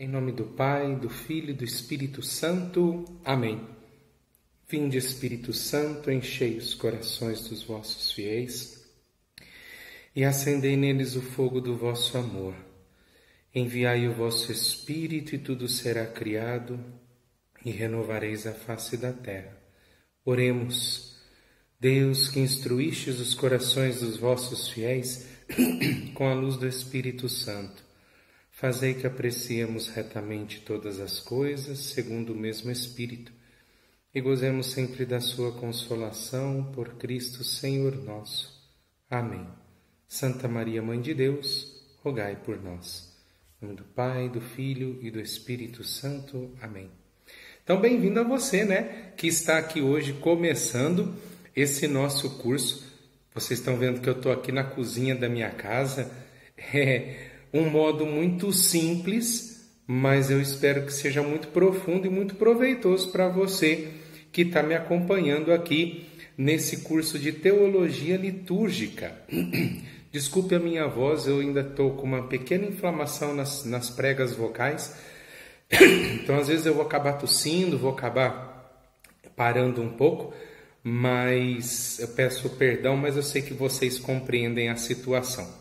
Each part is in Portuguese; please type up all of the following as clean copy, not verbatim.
Em nome do Pai, do Filho e do Espírito Santo. Amém. Vinde, Espírito Santo, enchei os corações dos vossos fiéis e acendei neles o fogo do vosso amor. Enviai o vosso Espírito e tudo será criado e renovareis a face da terra. Oremos. Deus, que instruístes os corações dos vossos fiéis com a luz do Espírito Santo, fazei que apreciemos retamente todas as coisas, segundo o mesmo Espírito, e gozemos sempre da sua consolação, por Cristo Senhor nosso. Amém. Santa Maria, Mãe de Deus, rogai por nós. Em nome do Pai, do Filho e do Espírito Santo. Amém. Então, bem-vindo a você, que está aqui hoje começando esse nosso curso. Vocês estão vendo que eu estou aqui na cozinha da minha casa. Um modo muito simples, mas eu espero que seja muito profundo e muito proveitoso para você que está me acompanhando aqui nesse curso de Teologia Litúrgica. Desculpe a minha voz, eu ainda estou com uma pequena inflamação nas pregas vocais, então às vezes eu vou acabar tossindo, vou acabar parando um pouco, mas eu peço perdão, mas eu sei que vocês compreendem a situação.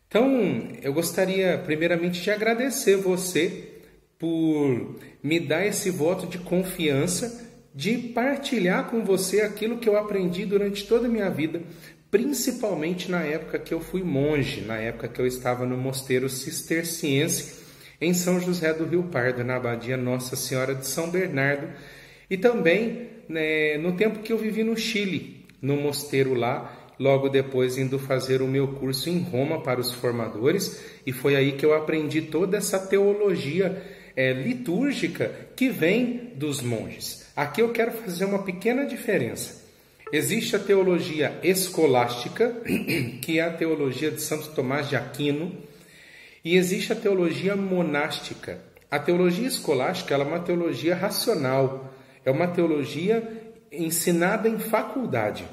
Então, eu gostaria primeiramente de agradecer você por me dar esse voto de confiança, de partilhar com você aquilo que eu aprendi durante toda a minha vida, principalmente na época que eu fui monge, na época que eu estava no mosteiro cisterciense em São José do Rio Pardo, na abadia Nossa Senhora de São Bernardo, e também no tempo que eu vivi no Chile, no mosteiro lá, logo depois indo fazer o meu curso em Roma para os formadores, e foi aí que eu aprendi toda essa teologia litúrgica que vem dos monges. Aqui eu quero fazer uma pequena diferença. Existe a teologia escolástica, que é a teologia de Santo Tomás de Aquino, e existe a teologia monástica. A teologia escolástica ela é uma teologia racional, é uma teologia ensinada em faculdade.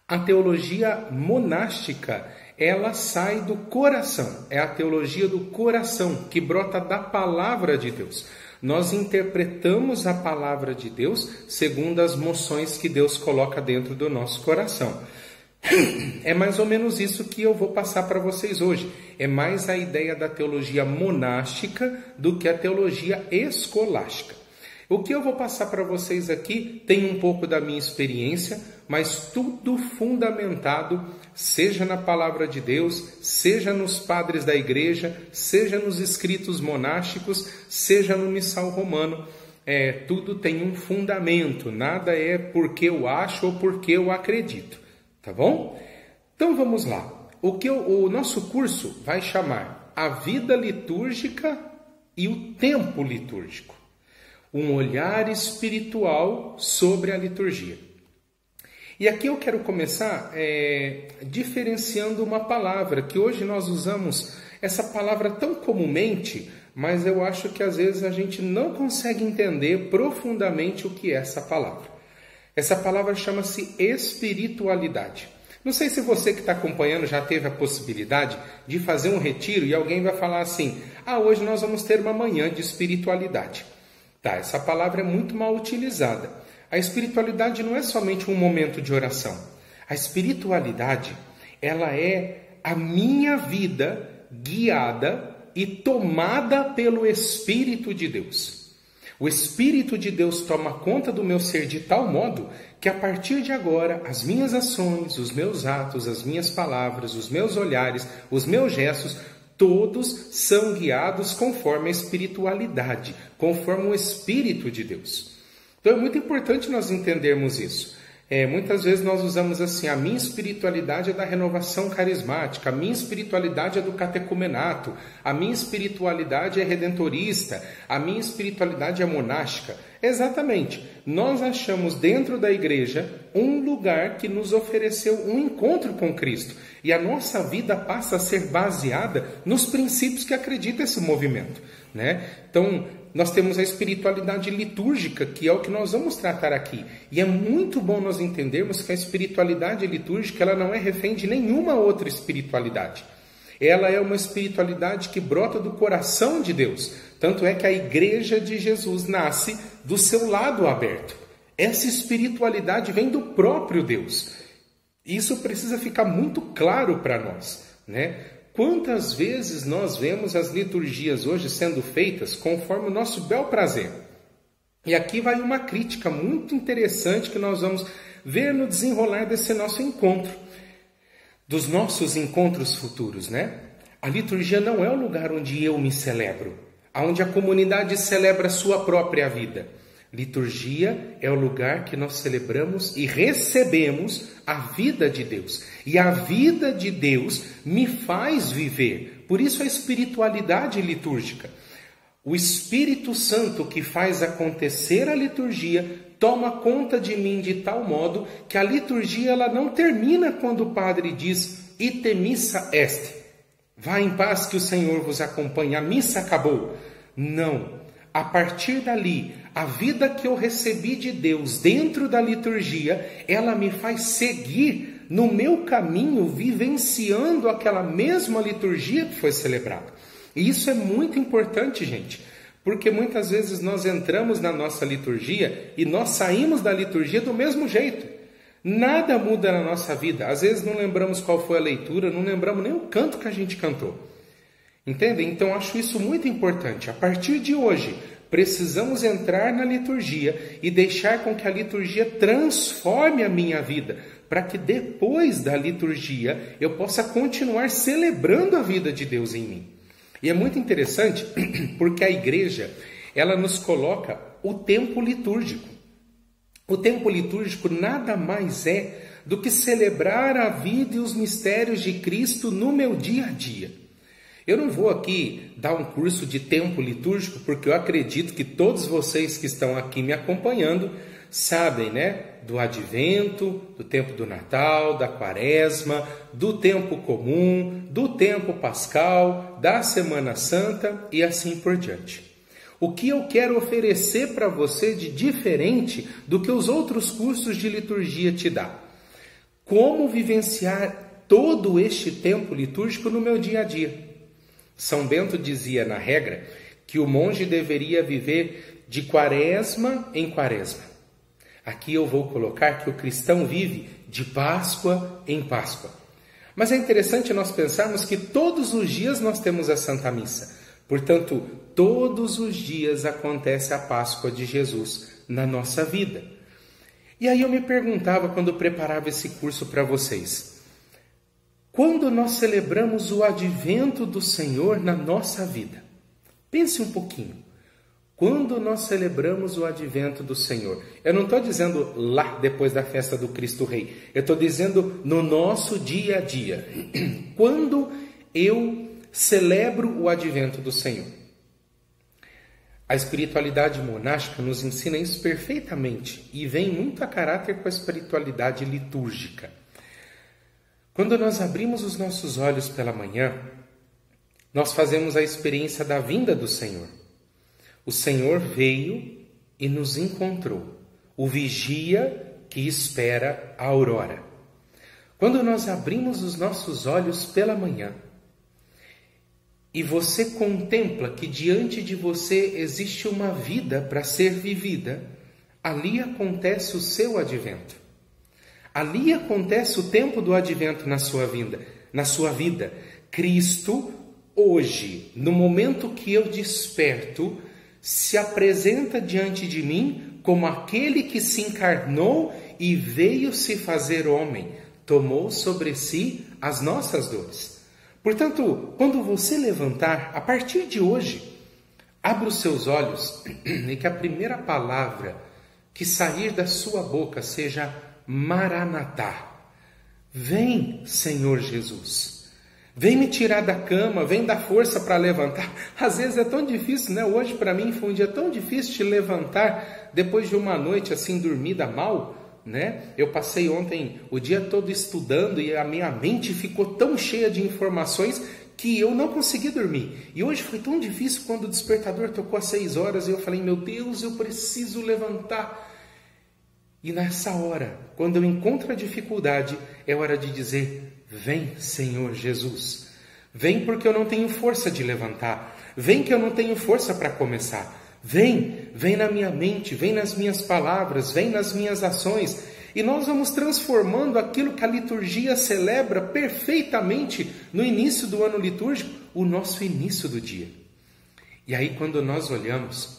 A teologia monástica, ela sai do coração, é a teologia do coração, que brota da palavra de Deus. Nós interpretamos a palavra de Deus segundo as moções que Deus coloca dentro do nosso coração. É mais ou menos isso que eu vou passar para vocês hoje. É mais a ideia da teologia monástica do que a teologia escolástica. O que eu vou passar para vocês aqui tem um pouco da minha experiência, mas tudo fundamentado, seja na palavra de Deus, seja nos padres da igreja, seja nos escritos monásticos, seja no missal romano. Tudo tem um fundamento, nada é porque eu acho ou porque eu acredito, tá bom? Então vamos lá. O nosso curso vai chamar A Vida Litúrgica e o Tempo Litúrgico. Um olhar espiritual sobre a liturgia. E aqui eu quero começar diferenciando uma palavra, que hoje nós usamos essa palavra tão comumente, mas eu acho que às vezes a gente não consegue entender profundamente o que é essa palavra. Essa palavra chama-se espiritualidade. Não sei se você que está acompanhando já teve a possibilidade de fazer um retiro e alguém vai falar assim, hoje nós vamos ter uma manhã de espiritualidade. Essa palavra é muito mal utilizada. A espiritualidade não é somente um momento de oração. A espiritualidade, ela é a minha vida guiada e tomada pelo Espírito de Deus. O Espírito de Deus toma conta do meu ser de tal modo que a partir de agora as minhas ações, os meus atos, as minhas palavras, os meus olhares, os meus gestos, todos são guiados conforme a espiritualidade, conforme o Espírito de Deus. Então é muito importante nós entendermos isso. Muitas vezes nós usamos assim, a minha espiritualidade é da renovação carismática, a minha espiritualidade é do catecumenato, a minha espiritualidade é redentorista, a minha espiritualidade é monástica. Exatamente, nós achamos dentro da igreja um lugar que nos ofereceu um encontro com Cristo. E a nossa vida passa a ser baseada nos princípios que acredita esse movimento. Então, nós temos a espiritualidade litúrgica, que é o que nós vamos tratar aqui. E é muito bom nós entendermos que a espiritualidade litúrgica ela não é refém de nenhuma outra espiritualidade. ela é uma espiritualidade que brota do coração de Deus. Tanto é que a igreja de Jesus nasce do seu lado aberto. Essa espiritualidade vem do próprio Deus. Isso precisa ficar muito claro para nós, né? Quantas vezes nós vemos as liturgias hoje sendo feitas conforme o nosso bel prazer? E aqui vai uma crítica muito interessante que nós vamos ver no desenrolar desse nosso encontro, dos nossos encontros futuros, né? A liturgia não é o lugar onde eu me celebro, onde a comunidade celebra a sua própria vida. Liturgia é o lugar que nós celebramos e recebemos a vida de Deus. E a vida de Deus me faz viver. Por isso a espiritualidade litúrgica. O Espírito Santo que faz acontecer a liturgia toma conta de mim de tal modo que a liturgia ela não termina quando o padre diz ite missa est. Vá em paz que o Senhor vos acompanhe. A missa acabou. Não. A partir dali, a vida que eu recebi de Deus dentro da liturgia, ela me faz seguir no meu caminho, vivenciando aquela mesma liturgia que foi celebrada. E isso é muito importante, gente, porque muitas vezes nós entramos na nossa liturgia e nós saímos da liturgia do mesmo jeito. Nada muda na nossa vida. Às vezes não lembramos qual foi a leitura, não lembramos nem o canto que a gente cantou. Entendem? Então, acho isso muito importante. A partir de hoje, precisamos entrar na liturgia e deixar com que a liturgia transforme a minha vida, para que depois da liturgia eu possa continuar celebrando a vida de Deus em mim. E é muito interessante porque a igreja, ela nos coloca o tempo litúrgico. O tempo litúrgico nada mais é do que celebrar a vida e os mistérios de Cristo no meu dia a dia. Eu não vou aqui dar um curso de tempo litúrgico, porque eu acredito que todos vocês que estão aqui me acompanhando sabem, né? Do advento, do tempo do Natal, da quaresma, do tempo comum, do tempo pascal, da Semana Santa e assim por diante. O que eu quero oferecer para você de diferente do que os outros cursos de liturgia te dão? Como vivenciar todo este tempo litúrgico no meu dia a dia? São Bento dizia na regra que o monge deveria viver de quaresma em quaresma. Aqui eu vou colocar que o cristão vive de Páscoa em Páscoa. Mas é interessante nós pensarmos que todos os dias nós temos a Santa Missa. Portanto, todos os dias acontece a Páscoa de Jesus na nossa vida. E aí eu me perguntava quando eu preparava esse curso para vocês, quando nós celebramos o advento do Senhor na nossa vida? Pense um pouquinho. Quando nós celebramos o advento do Senhor? Eu não estou dizendo lá depois da festa do Cristo Rei. Eu estou dizendo no nosso dia a dia. Quando eu celebro o advento do Senhor? A espiritualidade monástica nos ensina isso perfeitamente e vem muito a caráter com a espiritualidade litúrgica. Quando nós abrimos os nossos olhos pela manhã, nós fazemos a experiência da vinda do Senhor. O Senhor veio e nos encontrou, o vigia que espera a aurora. Quando nós abrimos os nossos olhos pela manhã e você contempla que diante de você existe uma vida para ser vivida, ali acontece o seu advento. Ali acontece o tempo do advento na sua vida. Cristo, hoje, no momento que eu desperto, se apresenta diante de mim como aquele que se encarnou e veio se fazer homem, tomou sobre si as nossas dores. Portanto, quando você levantar, a partir de hoje, abra os seus olhos e que a primeira palavra que sair da sua boca seja Maranatá. Vem, Senhor Jesus. Vem me tirar da cama, vem dar força para levantar. Às vezes é tão difícil, né? Hoje para mim foi um dia tão difícil de levantar depois de uma noite assim dormida mal, né? Eu passei ontem o dia todo estudando e a minha mente ficou tão cheia de informações que eu não consegui dormir. E hoje foi tão difícil quando o despertador tocou às 6 horas e eu falei, meu Deus, eu preciso levantar. E nessa hora, quando eu encontro a dificuldade, é hora de dizer, vem, Senhor Jesus. Vem porque eu não tenho força de levantar. Vem que eu não tenho força para começar. Vem na minha mente, vem nas minhas palavras, vem nas minhas ações. E nós vamos transformando aquilo que a liturgia celebra perfeitamente no início do ano litúrgico, o nosso início do dia. E aí quando nós olhamos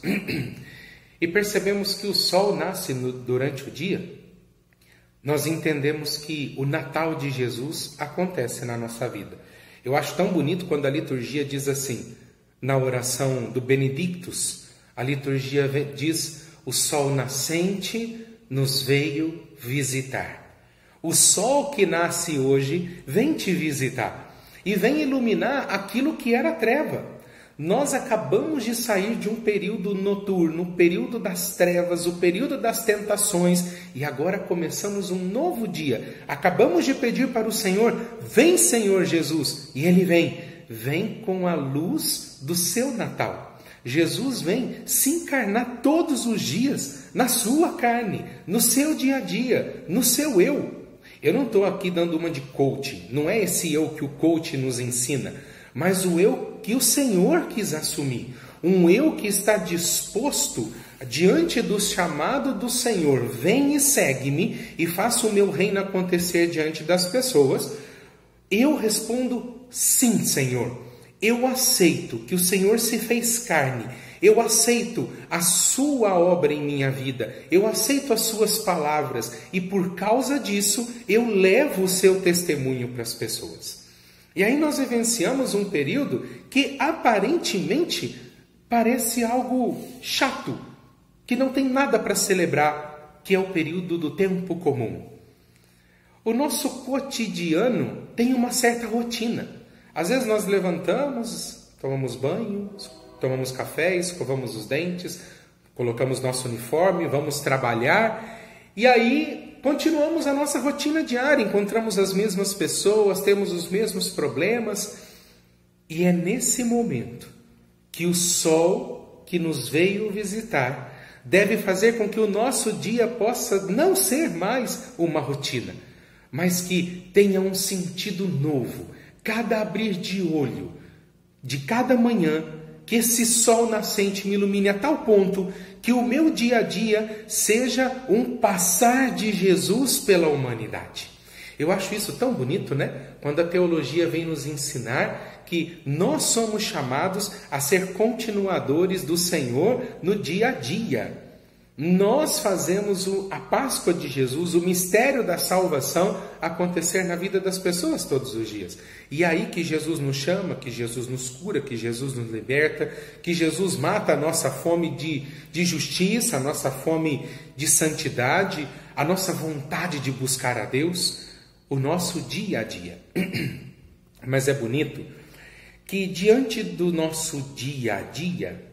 e percebemos que o sol nasce durante o dia, nós entendemos que o Natal de Jesus acontece na nossa vida. Eu acho tão bonito quando a liturgia diz assim, na oração do Benedictus, a liturgia diz, o sol nascente nos veio visitar. O sol que nasce hoje vem te visitar e vem iluminar aquilo que era treva. Nós acabamos de sair de um período noturno, o período das trevas, o período das tentações, e agora começamos um novo dia. Acabamos de pedir para o Senhor, vem Senhor Jesus, e Ele vem com a luz do seu Natal. Jesus vem se encarnar todos os dias na sua carne, no seu dia a dia, no seu eu. Eu não estou aqui dando uma de coach, não é esse eu que o coach nos ensina, mas o eu que o Senhor quis assumir, um eu que está disposto diante do chamado do Senhor, vem e segue-me e faça o meu reino acontecer diante das pessoas. Eu respondo, sim, Senhor, eu aceito que o Senhor se fez carne, eu aceito a sua obra em minha vida, eu aceito as suas palavras e por causa disso eu levo o seu testemunho para as pessoas. E aí nós vivenciamos um período que aparentemente parece algo chato, que não tem nada para celebrar, que é o período do tempo comum. O nosso cotidiano tem uma certa rotina. Às vezes nós levantamos, tomamos banho, tomamos café, escovamos os dentes, colocamos nosso uniforme, vamos trabalhar e aí continuamos a nossa rotina diária, encontramos as mesmas pessoas, temos os mesmos problemas. E é nesse momento que o sol que nos veio visitar deve fazer com que o nosso dia possa não ser mais uma rotina, mas que tenha um sentido novo. Cada abrir de olho, de cada manhã, que esse sol nascente me ilumine a tal ponto que o meu dia a dia seja um passar de Jesus pela humanidade. Eu acho isso tão bonito, né? Quando a teologia vem nos ensinar que nós somos chamados a ser continuadores do Senhor no dia a dia. Nós fazemos a Páscoa de Jesus, o mistério da salvação acontecer na vida das pessoas todos os dias. E é aí que Jesus nos chama, que Jesus nos cura, que Jesus nos liberta, que Jesus mata a nossa fome de justiça, a nossa fome de santidade, a nossa vontade de buscar a Deus, o nosso dia a dia. Mas é bonito que diante do nosso dia a dia,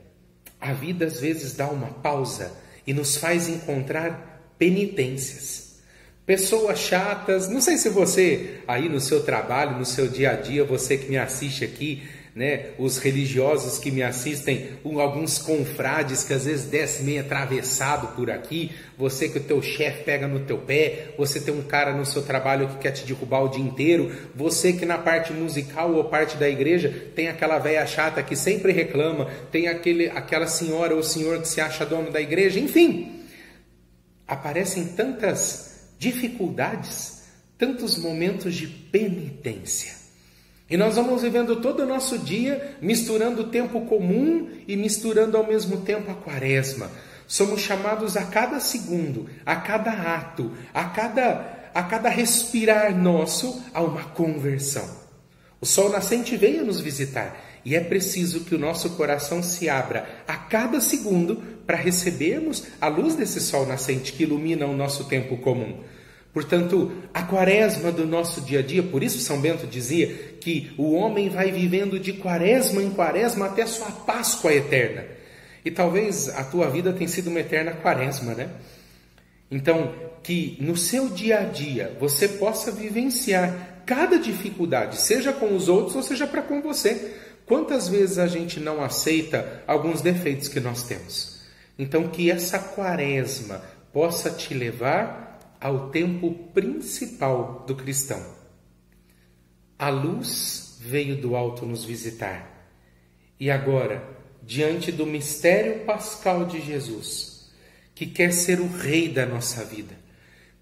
a vida às vezes dá uma pausa e nos faz encontrar penitências. Pessoas chatas, não sei se você aí no seu trabalho, no seu dia a dia, você que me assiste aqui, né, os religiosos que me assistem, alguns confrades que às vezes desce meio atravessado por aqui, você que o teu chefe pega no teu pé, você tem um cara no seu trabalho que quer te derrubar o dia inteiro, você que na parte musical ou parte da igreja tem aquela velha chata que sempre reclama, tem aquela senhora ou senhor que se acha dono da igreja, enfim, aparecem tantas dificuldades, tantos momentos de penitência. E nós vamos vivendo todo o nosso dia, misturando o tempo comum e misturando ao mesmo tempo a quaresma. Somos chamados a cada segundo, a cada ato, a cada respirar nosso, a uma conversão. O sol nascente veio nos visitar e é preciso que o nosso coração se abra a cada segundo para recebermos a luz desse sol nascente que ilumina o nosso tempo comum. Portanto, a quaresma do nosso dia a dia, por isso São Bento dizia que o homem vai vivendo de quaresma em quaresma até a sua Páscoa eterna. E talvez a tua vida tenha sido uma eterna quaresma, né? Então, que no seu dia a dia você possa vivenciar cada dificuldade, seja com os outros ou seja para com você. Quantas vezes a gente não aceita alguns defeitos que nós temos? Então, que essa quaresma possa te levar ao tempo principal do cristão. A luz veio do alto nos visitar. E agora, diante do mistério pascal de Jesus, que quer ser o rei da nossa vida,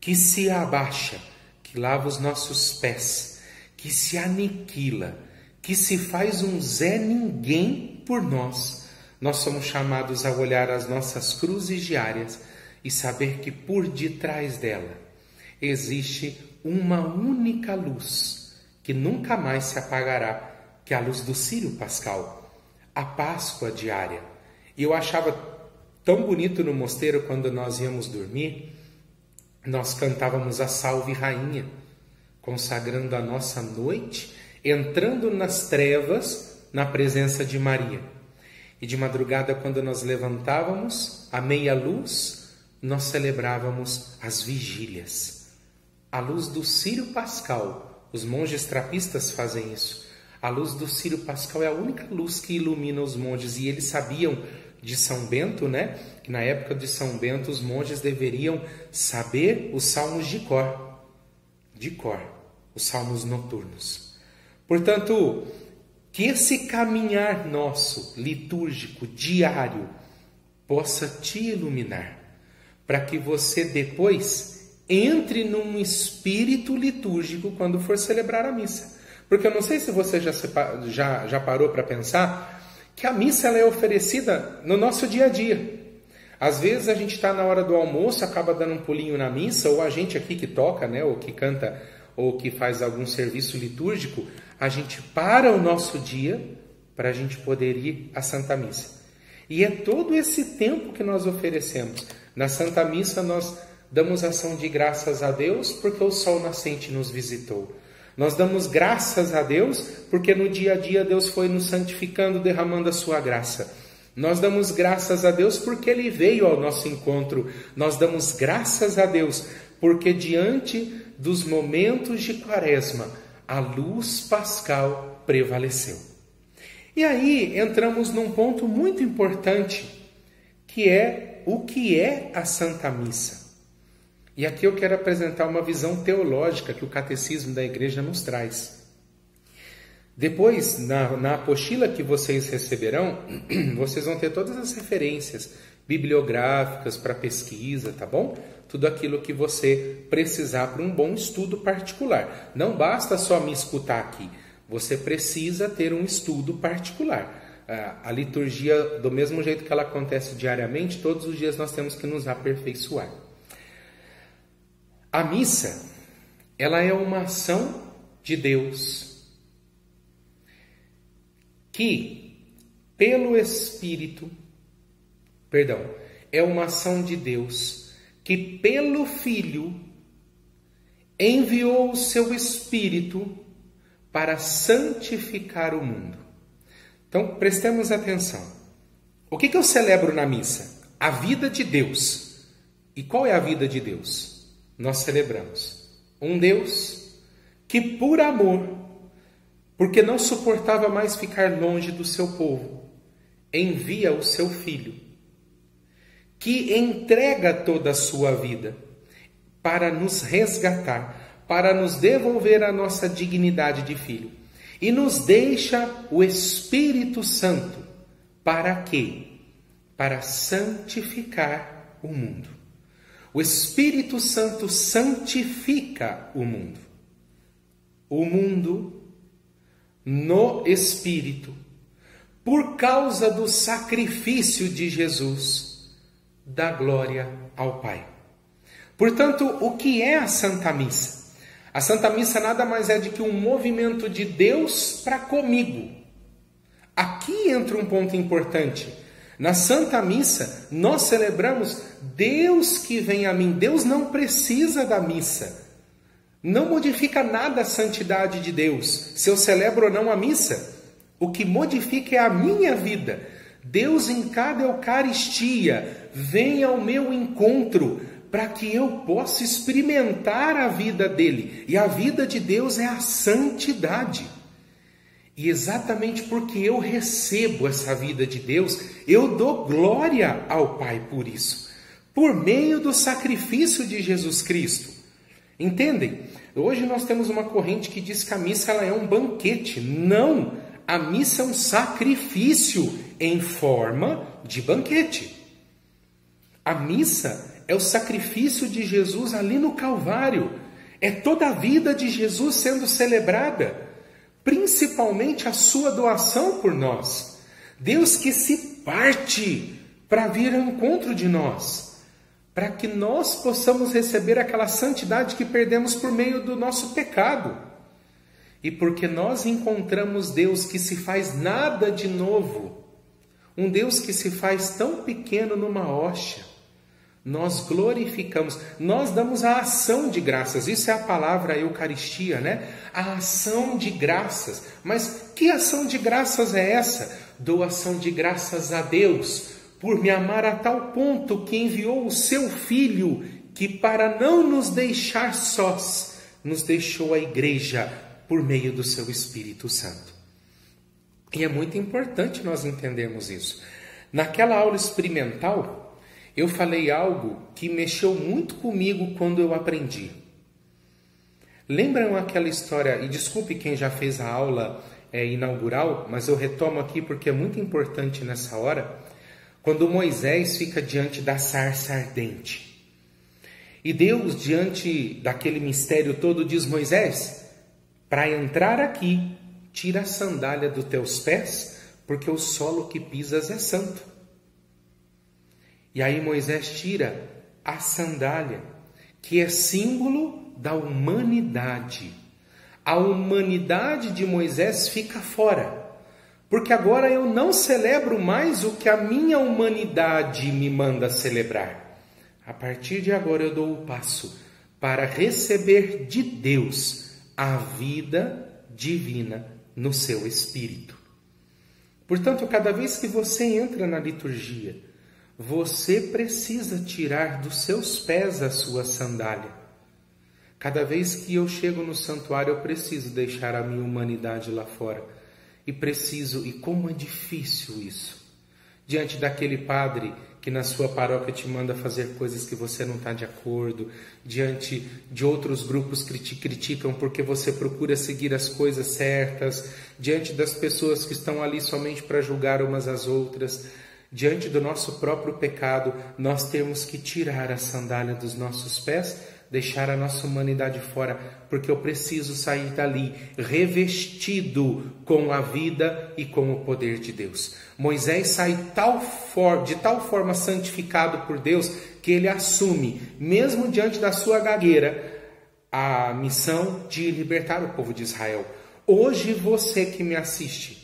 que se abaixa, que lava os nossos pés, que se aniquila, que se faz um Zé Ninguém por nós, nós somos chamados a olhar as nossas cruzes diárias e saber que por detrás dela existe uma única luz que nunca mais se apagará, que é a luz do Círio Pascal, a Páscoa diária. E eu achava tão bonito no mosteiro quando nós íamos dormir, nós cantávamos a Salve Rainha, consagrando a nossa noite, entrando nas trevas na presença de Maria. E de madrugada, quando nós levantávamos à meia luz, nós celebrávamos as vigílias. A luz do Círio Pascal, os monges trapistas fazem isso. A luz do Círio Pascal é a única luz que ilumina os monges. E eles sabiam de São Bento, né? Que na época de São Bento os monges deveriam saber os salmos de cor, os salmos noturnos. Portanto, que esse caminhar nosso, litúrgico, diário, possa te iluminar, para que você depois entre num espírito litúrgico quando for celebrar a missa. Porque eu não sei se você já parou para pensar que a missa ela é oferecida no nosso dia a dia. Às vezes a gente está na hora do almoço, acaba dando um pulinho na missa, ou a gente aqui que toca, né, ou que canta, ou que faz algum serviço litúrgico, a gente para o nosso dia para a gente poder ir à Santa Missa. E é todo esse tempo que nós oferecemos. Na Santa Missa nós damos ação de graças a Deus porque o sol nascente nos visitou. Nós damos graças a Deus porque no dia a dia Deus foi nos santificando, derramando a sua graça. Nós damos graças a Deus porque Ele veio ao nosso encontro. Nós damos graças a Deus porque diante dos momentos de Quaresma, a luz pascal prevaleceu. E aí entramos num ponto muito importante, que é o que é a Santa Missa. E aqui eu quero apresentar uma visão teológica que o Catecismo da Igreja nos traz. Depois, na apostila que vocês receberão, vocês vão ter todas as referências bibliográficas para pesquisa, tá bom? Tudo aquilo que você precisar para um bom estudo particular. Não basta só me escutar aqui, você precisa ter um estudo particular. A liturgia, do mesmo jeito que ela acontece diariamente, todos os dias nós temos que nos aperfeiçoar. A missa, ela é uma ação de Deus que, pelo Espírito, é uma ação de Deus que, pelo Filho, enviou o seu Espírito para santificar o mundo. Então, prestemos atenção. O que eu celebro na missa? A vida de Deus. E qual é a vida de Deus? Nós celebramos um Deus que, por amor, porque não suportava mais ficar longe do seu povo, envia o seu Filho, que entrega toda a sua vida para nos resgatar, para nos devolver a nossa dignidade de filho. E nos deixa o Espírito Santo. Para quê? Para santificar o mundo. O Espírito Santo santifica o mundo. O mundo no Espírito, por causa do sacrifício de Jesus, dá glória ao Pai. Portanto, o que é a Santa Missa? A Santa Missa nada mais é do que um movimento de Deus para comigo. Aqui entra um ponto importante. Na Santa Missa, nós celebramos Deus que vem a mim. Deus não precisa da missa. Não modifica nada a santidade de Deus, se eu celebro ou não a missa. O que modifica é a minha vida. Deus em cada Eucaristia vem ao meu encontro para que eu possa experimentar a vida dele. E a vida de Deus é a santidade. E exatamente porque eu recebo essa vida de Deus, eu dou glória ao Pai por isso. Por meio do sacrifício de Jesus Cristo. Entendem? Hoje nós temos uma corrente que diz que a missa ela é um banquete. Não! A missa é um sacrifício em forma de banquete. A missa é o sacrifício de Jesus ali no Calvário. É toda a vida de Jesus sendo celebrada. Principalmente a sua doação por nós. Deus que se parte para vir ao encontro de nós. Para que nós possamos receber aquela santidade que perdemos por meio do nosso pecado. E porque nós encontramos Deus que se faz nada de novo, um Deus que se faz tão pequeno numa hóstia, nós glorificamos, nós damos a ação de graças, isso é a palavra Eucaristia, né? A ação de graças. Mas que ação de graças é essa? Doação de graças a Deus, por me amar a tal ponto que enviou o seu Filho, que para não nos deixar sós, nos deixou a igreja por meio do seu Espírito Santo. E é muito importante nós entendermos isso. Naquela aula experimental, eu falei algo que mexeu muito comigo quando eu aprendi. Lembram aquela história, e desculpe quem já fez a aula inaugural, mas eu retomo aqui porque é muito importante nessa hora, quando Moisés fica diante da sarça ardente. E Deus, diante daquele mistério todo, diz: Moisés, para entrar aqui, tira a sandália dos teus pés, porque o solo que pisas é santo. E aí Moisés tira a sandália, que é símbolo da humanidade. A humanidade de Moisés fica fora. Porque agora eu não celebro mais o que a minha humanidade me manda celebrar. A partir de agora eu dou o passo para receber de Deus a vida divina no seu espírito. Portanto, cada vez que você entra na liturgia, você precisa tirar dos seus pés a sua sandália. Cada vez que eu chego no santuário, eu preciso deixar a minha humanidade lá fora. E como é difícil isso. Diante daquele padre que na sua paróquia te manda fazer coisas que você não está de acordo, diante de outros grupos que te criticam porque você procura seguir as coisas certas, diante das pessoas que estão ali somente para julgar umas às outras, diante do nosso próprio pecado, nós temos que tirar a sandália dos nossos pés, deixar a nossa humanidade fora, porque eu preciso sair dali revestido com a vida e com o poder de Deus. Moisés sai de tal forma santificado por Deus, que ele assume, mesmo diante da sua gagueira, a missão de libertar o povo de Israel. Hoje você que me assiste,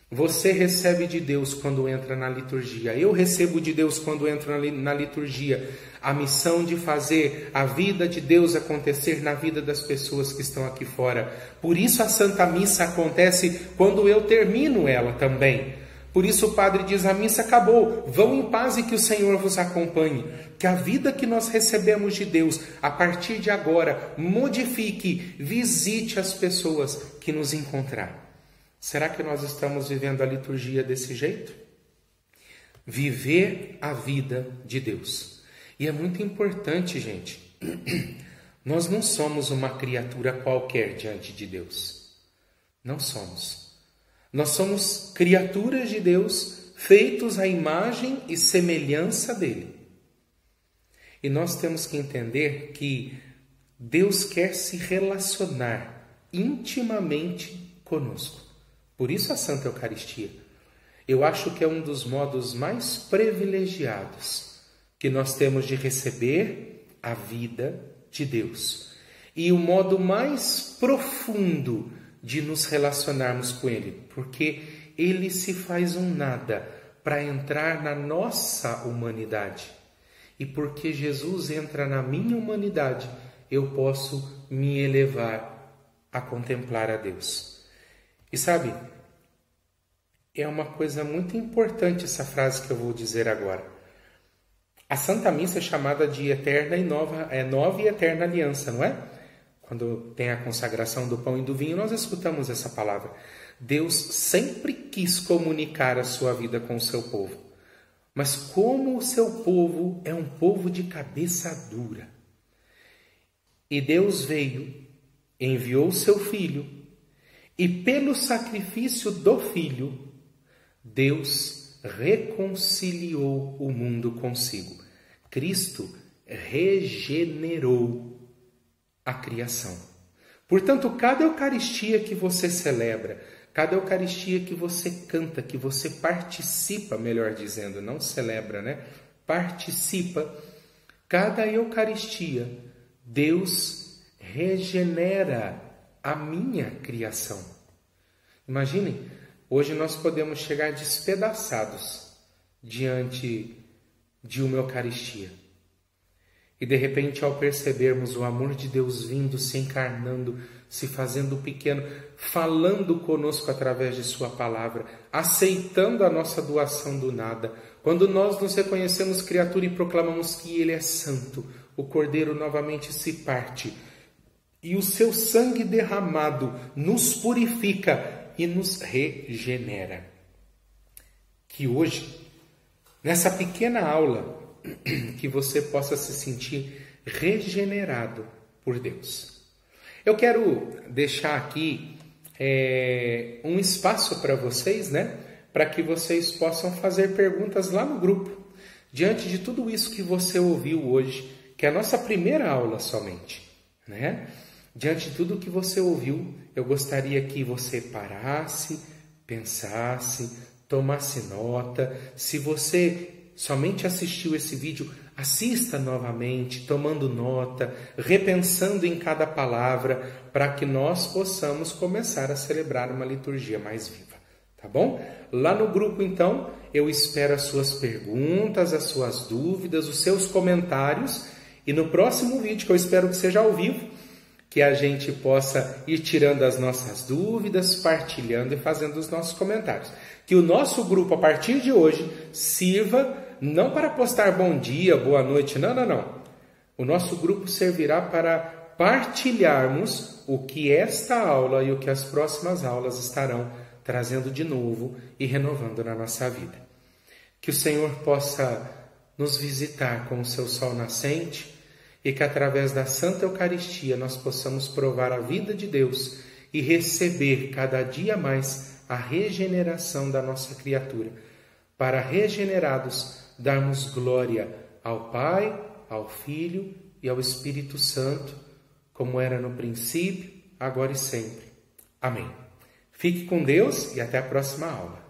você recebe de Deus quando entra na liturgia. Eu recebo de Deus quando entro na liturgia a missão de fazer a vida de Deus acontecer na vida das pessoas que estão aqui fora. Por isso a Santa Missa acontece quando eu termino ela também. Por isso o padre diz: a missa acabou, vão em paz e que o Senhor vos acompanhe. Que a vida que nós recebemos de Deus, a partir de agora, modifique, visite as pessoas que nos encontrar. Será que nós estamos vivendo a liturgia desse jeito? Viver a vida de Deus. E é muito importante, gente, nós não somos uma criatura qualquer diante de Deus. Não somos. Nós somos criaturas de Deus, feitos à imagem e semelhança dele. E nós temos que entender que Deus quer se relacionar intimamente conosco. Por isso a Santa Eucaristia. Eu acho que é um dos modos mais privilegiados que nós temos de receber a vida de Deus. E o modo mais profundo de nos relacionarmos com Ele. Porque Ele se faz um nada para entrar na nossa humanidade. E porque Jesus entra na minha humanidade, eu posso me elevar a contemplar a Deus. E sabe, é uma coisa muito importante essa frase que eu vou dizer agora. A Santa Missa é chamada de eterna e nova e eterna aliança, não é? Quando tem a consagração do pão e do vinho, nós escutamos essa palavra. Deus sempre quis comunicar a sua vida com o seu povo. Mas como o seu povo é um povo de cabeça dura, E Deus veio, enviou o seu Filho, e pelo sacrifício do Filho, Deus reconciliou o mundo consigo. Cristo regenerou a criação. Portanto, cada Eucaristia que você celebra, cada Eucaristia que você canta, que você participa, melhor dizendo, não celebra, né? Participa, cada Eucaristia, Deus regenera a minha criação. Imaginem, hoje nós podemos chegar despedaçados diante de uma Eucaristia. E de repente, ao percebermos o amor de Deus vindo, se encarnando, se fazendo pequeno, falando conosco através de sua palavra, aceitando a nossa doação do nada, quando nós nos reconhecemos criatura e proclamamos que Ele é santo, o Cordeiro novamente se parte, e o seu sangue derramado nos purifica e nos regenera. Que hoje, nessa pequena aula, que você possa se sentir regenerado por Deus. Eu quero deixar aqui um espaço para vocês, né? Para que vocês possam fazer perguntas lá no grupo. Diante de tudo isso que você ouviu hoje, que é a nossa primeira aula somente, né? Diante de tudo que você ouviu, eu gostaria que você parasse, pensasse, tomasse nota. Se você somente assistiu esse vídeo, assista novamente, tomando nota, repensando em cada palavra, para que nós possamos começar a celebrar uma liturgia mais viva, tá bom? Lá no grupo, então, eu espero as suas perguntas, as suas dúvidas, os seus comentários, e no próximo vídeo, que eu espero que seja ao vivo, que a gente possa ir tirando as nossas dúvidas, partilhando e fazendo os nossos comentários. Que o nosso grupo, a partir de hoje, sirva não para postar bom dia, boa noite, não. O nosso grupo servirá para partilharmos o que esta aula e o que as próximas aulas estarão trazendo de novo e renovando na nossa vida. Que o Senhor possa nos visitar com o seu sol nascente e que através da Santa Eucaristia nós possamos provar a vida de Deus e receber cada dia mais a regeneração da nossa criatura, para regenerados darmos glória ao Pai, ao Filho e ao Espírito Santo, como era no princípio, agora e sempre. Amém. Fique com Deus e até a próxima aula.